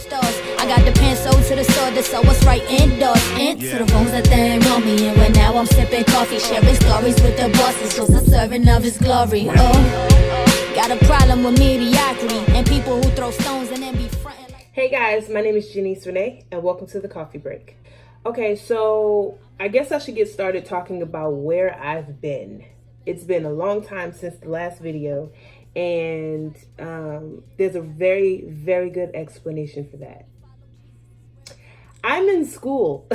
stars. I got the pencil to the sword to sew what's right indoors. Into the rooms that they want me in. When now I'm sipping coffee, sharing stories with the bosses, just a serving of his glory. Oh, got a problem with mediocrity and people who throw stones and then be frontin' like... Hey guys, my name is Janice Renee and welcome to the Coffee Break. Okay, so I guess I should get started talking about where I've been. It's been a long time since the last video, and there's a very, very good explanation for that. I'm in school.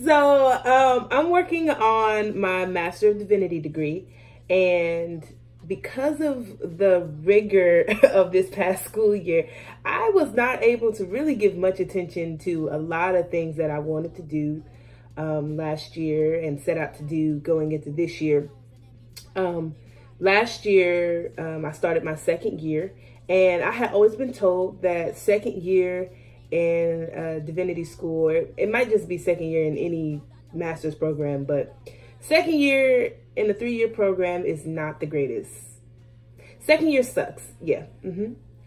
So I'm working on my Master of Divinity degree, and because of the rigor of this past school year, I was not able to really give much attention to a lot of things that I wanted to do last year and set out to do going into this year. Last year, I started my second year, and I had always been told that second year in divinity school, it might just be second year in any master's program, but second year in a 3-year program is not the greatest. Second year sucks. Yeah,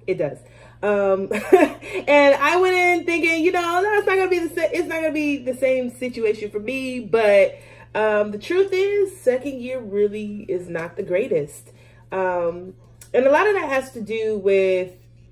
it does. And I went in thinking, you know, no, it's not gonna be the same situation for me. But the truth is, second year really is not the greatest. And a lot of that has to do with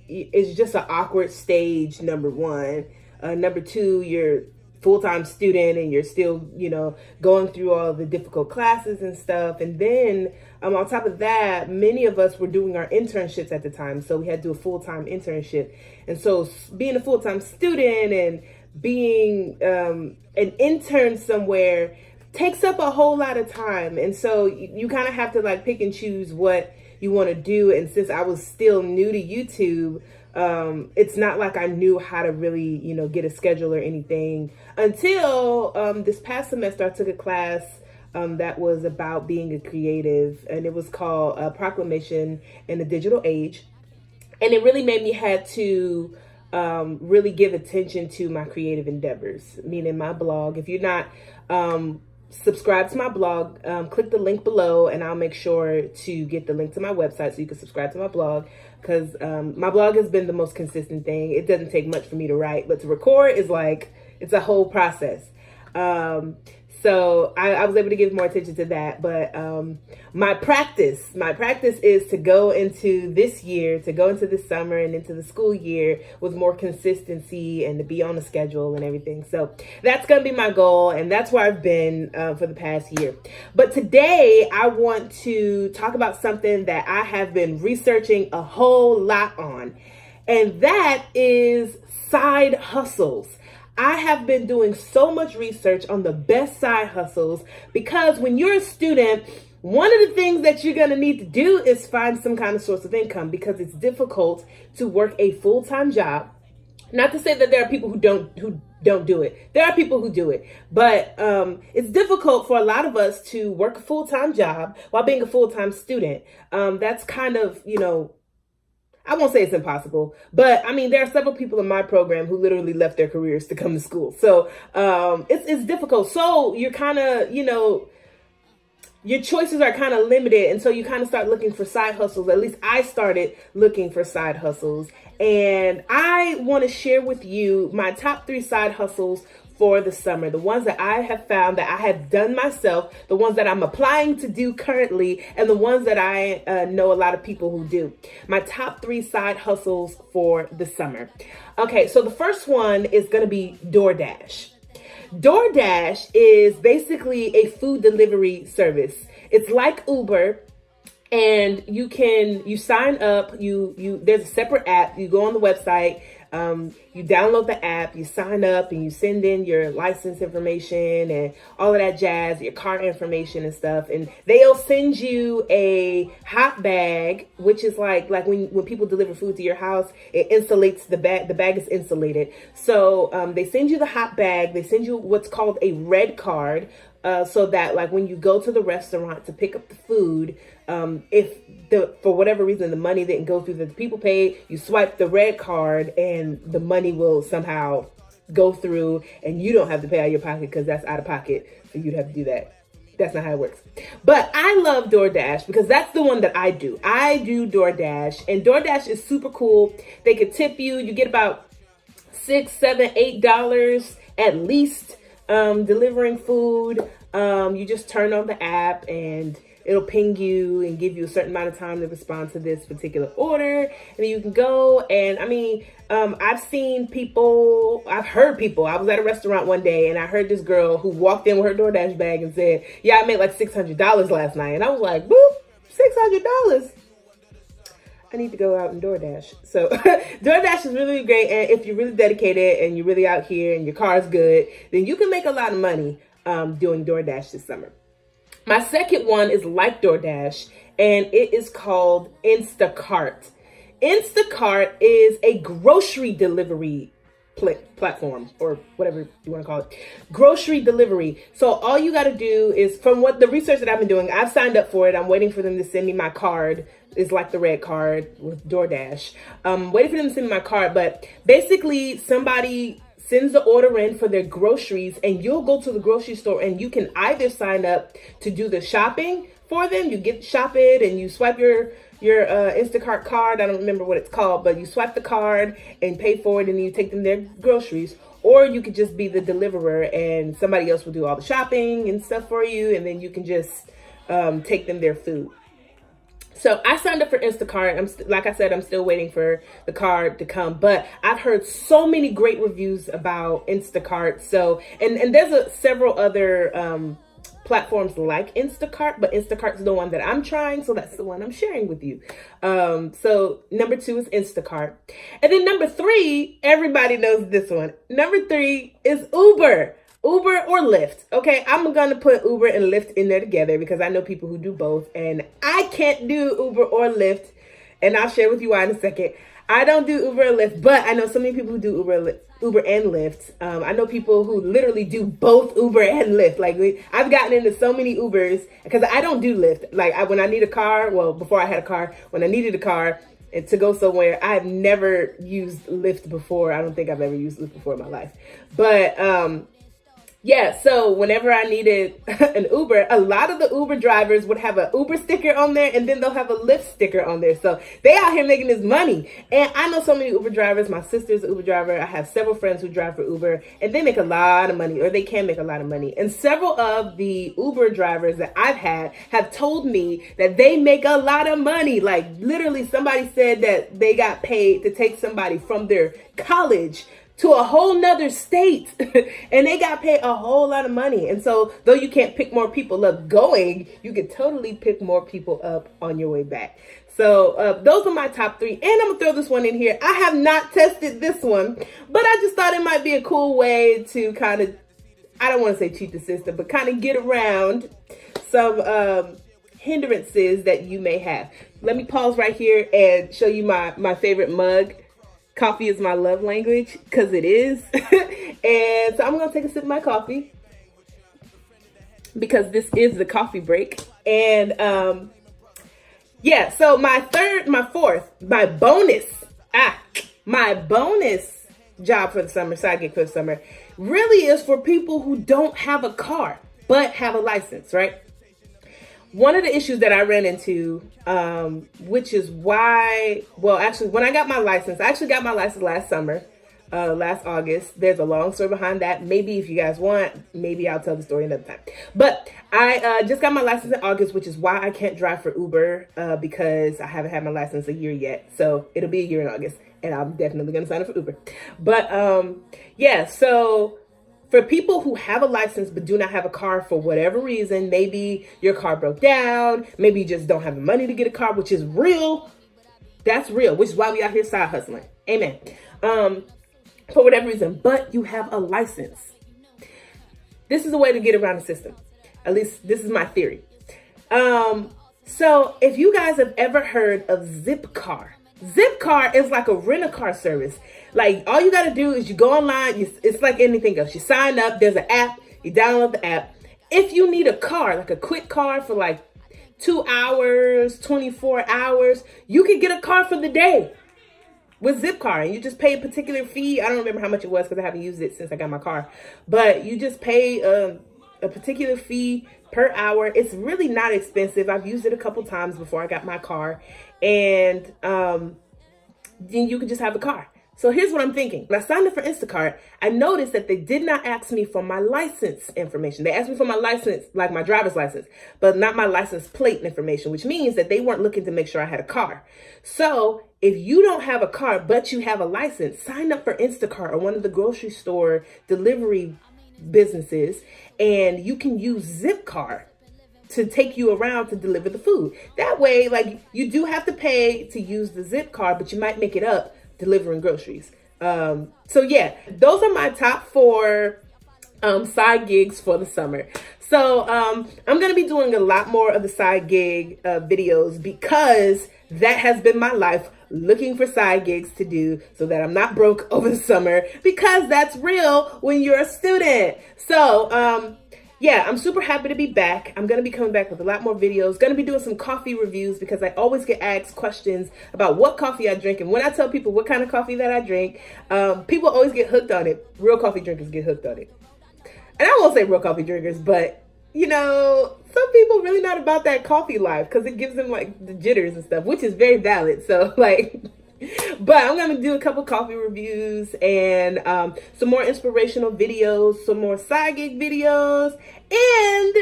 it's just an awkward stage. Number one, number two, you're full-time student and you're still, you know, going through all the difficult classes and stuff. And then on top of that, many of us were doing our internships at the time. So we had to do a full-time internship. And so being a full-time student and being an intern somewhere takes up a whole lot of time. And so you kind of have to like pick and choose what you want to do. And since I was still new to YouTube, it's not like I knew how to really, you know, get a schedule or anything until this past semester. I took a class that was about being a creative, and it was called Proclamation in the Digital Age. And it really made me had to really give attention to my creative endeavors, meaning my blog. If you're not subscribe to my blog, click the link below, and I'll make sure to get the link to my website so you can subscribe to my blog, because my blog has been the most consistent thing. It doesn't take much for me to write, but to record is like, it's a whole process. So I was able to give more attention to that. But my practice is to go into this year, to go into the summer and into the school year with more consistency and to be on a schedule and everything. So that's going to be my goal. And that's where I've been for the past year. But today I want to talk about something that I have been researching a whole lot on. And that is side hustles. I have been doing so much research on the best side hustles because when you're a student, one of the things that you're going to need to do is find some kind of source of income, because it's difficult to work a full-time job. Not to say that there are people who don't do it. There are people who do it, but it's difficult for a lot of us to work a full-time job while being a full-time student. That's kind of, you know, I won't say it's impossible, but I mean, there are several people in my program who literally left their careers to come to school. So it's difficult. So you're kind of, you know, your choices are kind of limited. And so you kind of start looking for side hustles. At least I started looking for side hustles. And I want to share with you my top 3 side hustles for the summer, the ones that I have found that I have done myself, the ones that I'm applying to do currently, and the ones that I know a lot of people who do. My top 3 side hustles for the summer. Okay, so the first one is going to be DoorDash. DoorDash is basically a food delivery service. It's like Uber. And you sign up, there's a separate app. You go on the website, you download the app, you sign up, and you send in your license information and all of that jazz, your car information and stuff. And they'll send you a hot bag, which is like when people deliver food to your house, it insulates the bag. The bag is insulated. So they send you the hot bag. They send you what's called a red card. So that like when you go to the restaurant to pick up the food, if for whatever reason the money didn't go through that the people paid, you swipe the red card and the money will somehow go through and you don't have to pay out of your pocket, because that's out of pocket for you to have to do that. That's not how it works. But I love DoorDash because that's the one that I do. I do DoorDash, and DoorDash is super cool. They could tip you. You get about $6, $7, $8 at least, delivering food. You just turn on the app and it'll ping you and give you a certain amount of time to respond to this particular order. And then you can go. And I mean, I've heard people. I was at a restaurant one day and I heard this girl who walked in with her DoorDash bag and said, yeah, I made like $600 last night. And I was like, boop, $600. I need to go out and DoorDash. So DoorDash is really great. And if you're really dedicated and you're really out here and your car is good, then you can make a lot of money doing DoorDash this summer. My second one is like DoorDash, and it is called Instacart. Instacart is a grocery delivery platform, or whatever you want to call it. Grocery delivery. So all you got to do is, from what the research that I've been doing, I've signed up for it. I'm waiting for them to send me my card. It's like the red card with DoorDash. Waiting for them to send me my card, but basically somebody sends the order in for their groceries, and you'll go to the grocery store and you can either sign up to do the shopping for them. You shop it and you swipe your Instacart card. I don't remember what it's called, but you swipe the card and pay for it, and then you take them their groceries. Or you could just be the deliverer and somebody else will do all the shopping and stuff for you, and then you can just take them their food. So I signed up for Instacart. Like I said, I'm still waiting for the card to come, but I've heard so many great reviews about Instacart. So, and there's several other platforms like Instacart, but Instacart's the one that I'm trying. So that's the one I'm sharing with you. So number 2 is Instacart. And then number 3, everybody knows this one. Number 3 is Uber. Uber or Lyft. Okay, I'm going to put Uber and Lyft in there together because I know people who do both, and I can't do Uber or Lyft, and I'll share with you why in a second. I don't do Uber or Lyft, but I know so many people who do Uber and Lyft. I know people who literally do both Uber and Lyft. Like, I've gotten into so many Ubers because I don't do Lyft. Like, when I need a car, well, before I had a car, when I needed a car and to go somewhere, I've never used Lyft before. I don't think I've ever used Lyft before in my life. But, yeah, so whenever I needed an Uber, a lot of the Uber drivers would have an Uber sticker on there, and then they'll have a Lyft sticker on there. So they out here making this money. And I know so many Uber drivers. My sister's an Uber driver. I have several friends who drive for Uber, and they make a lot of money, or they can make a lot of money. And several of the Uber drivers that I've had have told me that they make a lot of money. Like, literally, somebody said that they got paid to take somebody from their college to a whole nother state and they got paid a whole lot of money. And so though you can't pick more people up going, you can totally pick more people up on your way back. So those are my top 3. And I'm gonna throw this one in here. I have not tested this one, but I just thought it might be a cool way to kind of, I don't want to say cheat the system, but kind of get around some hindrances that you may have. Let me pause right here and show you my favorite mug. Coffee is my love language, because it is. And so I'm going to take a sip of my coffee because this is the coffee break. And yeah, so my bonus job for the summer, side gig for the summer, really is for people who don't have a car, but have a license, right? One of the issues that I ran into, which is why, well, actually, when I got my license, I actually got my license last summer, last August. There's a long story behind that. Maybe if you guys want, maybe I'll tell the story another time. But I just got my license in August, which is why I can't drive for Uber, because I haven't had my license a year yet. So it'll be a year in August, and I'm definitely going to sign up for Uber. But yeah, so for people who have a license but do not have a car for whatever reason, maybe your car broke down, maybe you just don't have the money to get a car, which is real. That's real, which is why we out here side hustling. Amen. For whatever reason, but you have a license. This is a way to get around the system. At least this is my theory. So if you guys have ever heard of Zipcar, Zipcar is like a rent-a-car service. Like, all you got to do is you go online. It's like anything else. You sign up. There's an app. You download the app. If you need a car, like a quick car for like 2 hours, 24 hours, you can get a car for the day with Zipcar. And you just pay a particular fee. I don't remember how much it was because I haven't used it since I got my car. But you just pay a particular fee per hour. It's really not expensive. I've used it a couple times before I got my car. And then you can just have a car. So here's what I'm thinking. When I signed up for Instacart, I noticed that they did not ask me for my license information. They asked me for my license, like my driver's license, but not my license plate information, which means that they weren't looking to make sure I had a car. So if you don't have a car, but you have a license, sign up for Instacart or one of the grocery store delivery businesses, and you can use Zipcar to take you around to deliver the food. That way, like, you do have to pay to use the Zipcar, but you might make it up delivering groceries. So yeah, those are my top 4 side gigs for the summer. So I'm gonna be doing a lot more of the side gig videos, because that has been my life, looking for side gigs to do so that I'm not broke over the summer, because that's real when you're a student. So yeah, I'm super happy to be back. I'm going to be coming back with a lot more videos. Going to be doing some coffee reviews, because I always get asked questions about what coffee I drink. And when I tell people what kind of coffee that I drink, people always get hooked on it. Real coffee drinkers get hooked on it. And I won't say real coffee drinkers, but, you know, some people really not about that coffee life, because it gives them like the jitters and stuff, which is very valid. So like... But I'm going to do a couple coffee reviews and some more inspirational videos, some more side gig videos, and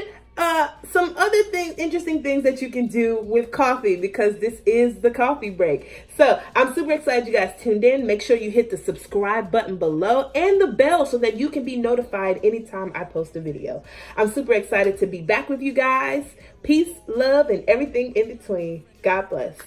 some other things, interesting things that you can do with coffee, because this is the coffee break. So I'm super excited you guys tuned in. Make sure you hit the subscribe button below and the bell so that you can be notified anytime I post a video. I'm super excited to be back with you guys. Peace, love, and everything in between. God bless.